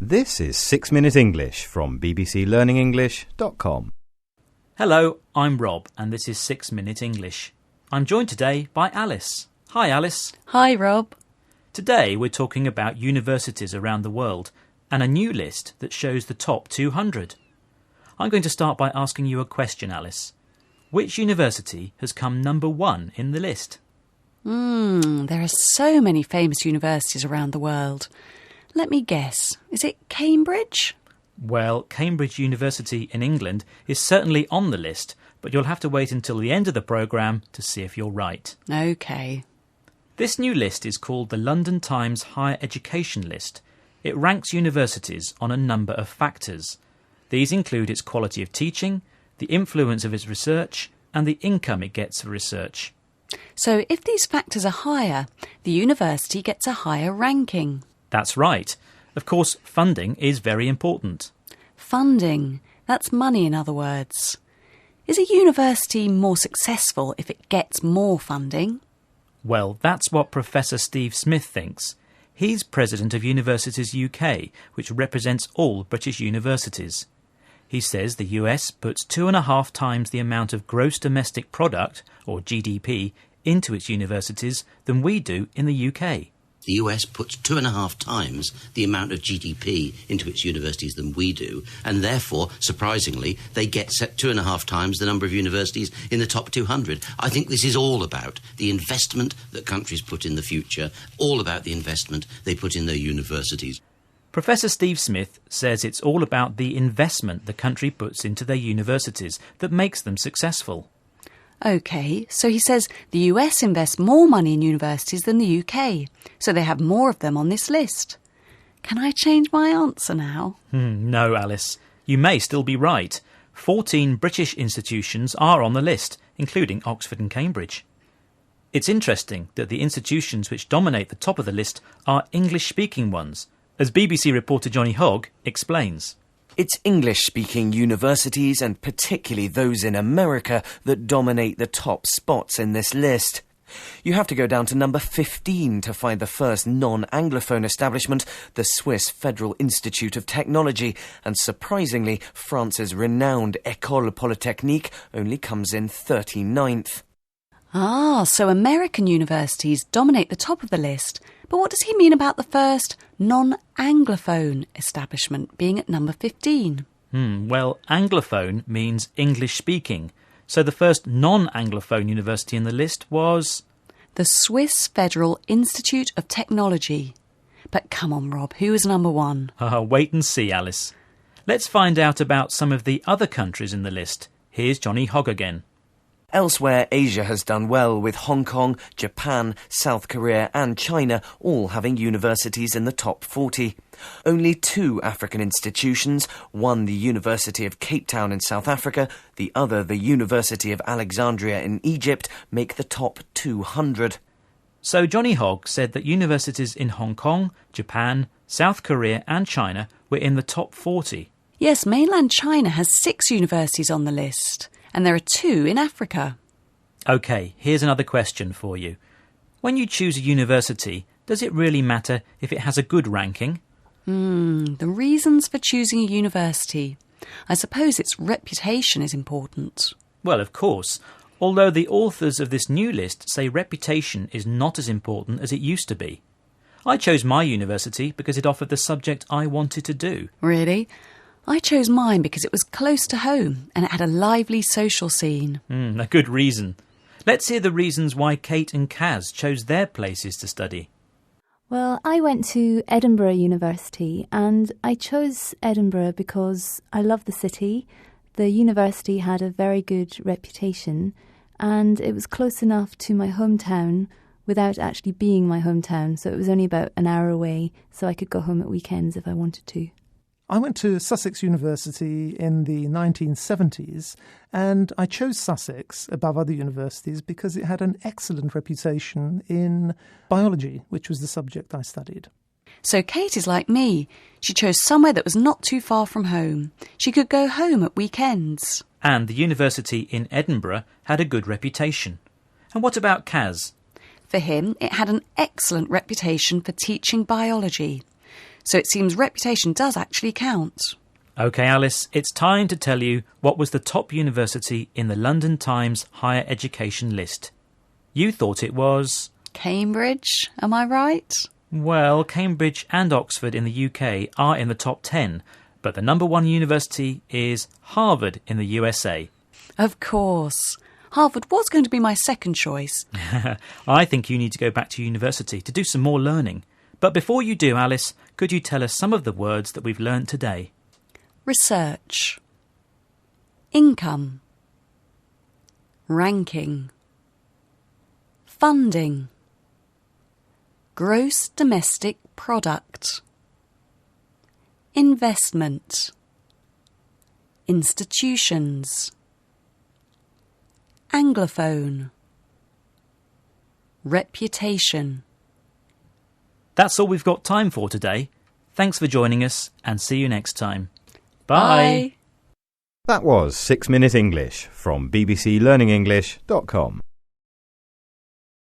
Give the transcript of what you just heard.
This is 6 Minute English from bbclearningenglish.com. Hello, I'm Rob and this is 6 Minute English. I'm joined today by Alice. Hi Alice. Hi Rob. Today we're talking about universities around the world and a new list that shows the top 200. I'm going to start by asking you a question, Alice. Which university has come number 1 in the list? There are so many famous universities around the world. Let me guess. Is it Cambridge? Well, Cambridge University in England is certainly on the list, but you'll have to wait until the end of the programme to see if you're right. OK. This new list is called the London Times Higher Education List. It ranks universities on a number of factors. These include its quality of teaching, the influence of its research, and the income it gets for research. So if these factors are higher, the university gets a higher ranking. That's right. Of course, funding is very important. Funding. That's money, in other words. Is a university more successful if it gets more funding? Well, that's what Professor Steve Smith thinks. He's president of Universities UK, which represents all British universities. He says the US puts 2.5 times the amount of gross domestic product, or GDP, into its universities than we do in the UK. The US puts 2.5 times the amount of GDP into its universities than we do, and therefore, surprisingly, they get 2.5 times the number of universities in the top 200. I think this is all about the investment that countries put in the future, all about the investment they put in their universities. Professor Steve Smith says it's all about the investment the country puts into their universities that makes them successful. OK, so he says the US invests more money in universities than the UK, so they have more of them on this list. Can I change my answer now? No, Alice. You may still be right. 14 British institutions are on the list, including Oxford and Cambridge. It's interesting that the institutions which dominate the top of the list are English-speaking ones, as BBC reporter Johnny Hogg explains. It's English-speaking universities, and particularly those in America, that dominate the top spots in this list. You have to go down to number 15 to find the first non-Anglophone establishment, the Swiss Federal Institute of Technology, and surprisingly, France's renowned École Polytechnique only comes in 39th. So American universities dominate the top of the list. But what does he mean about the first non-Anglophone establishment being at number 15? Well, Anglophone means English-speaking. So the first non-Anglophone university in the list was... the Swiss Federal Institute of Technology. But come on, Rob, who is number 1? Wait and see, Alice. Let's find out about some of the other countries in the list. Here's Johnny Hogg again. Elsewhere, Asia has done well, with Hong Kong, Japan, South Korea and China all having universities in the top 40. Only 2 African institutions, one the University of Cape Town in South Africa, the other the University of Alexandria in Egypt, make the top 200. So Johnny Hogg said that universities in Hong Kong, Japan, South Korea and China were in the top 40. Yes, mainland China has 6 universities on the list. And there are 2 in Africa. OK, here's another question for you. When you choose a university, does it really matter if it has a good ranking? The reasons for choosing a university. I suppose its reputation is important. Well, of course. Although the authors of this new list say reputation is not as important as it used to be. I chose my university because it offered the subject I wanted to do. Really? I chose mine because it was close to home and it had a lively social scene. A good reason. Let's hear the reasons why Kate and Kaz chose their places to study. Well, I went to Edinburgh University and I chose Edinburgh because I love the city. The university had a very good reputation and it was close enough to my hometown without actually being my hometown. So it was only about an hour away, so I could go home at weekends if I wanted to. I went to Sussex University in the 1970s, and I chose Sussex above other universities because it had an excellent reputation in biology, which was the subject I studied. So Kate is like me. She chose somewhere that was not too far from home. She could go home at weekends. And the university in Edinburgh had a good reputation. And what about Kaz? For him, it had an excellent reputation for teaching biology. So it seems reputation does actually count. OK, Alice, it's time to tell you what was the top university in the London Times Higher Education list. You thought it was... Cambridge, am I right? Well, Cambridge and Oxford in the UK are in the top 10, but the number one university is Harvard in the USA. Of course. Harvard was going to be my second choice. I think you need to go back to university to do some more learning. But before you do, Alice, could you tell us some of the words that we've learnt today? Research. Income. Ranking. Funding. Gross domestic product. Investment. Institutions. Anglophone. Reputation. That's all we've got time for today. Thanks for joining us and see you next time. Bye. That was 6 Minute English from bbclearningenglish.com.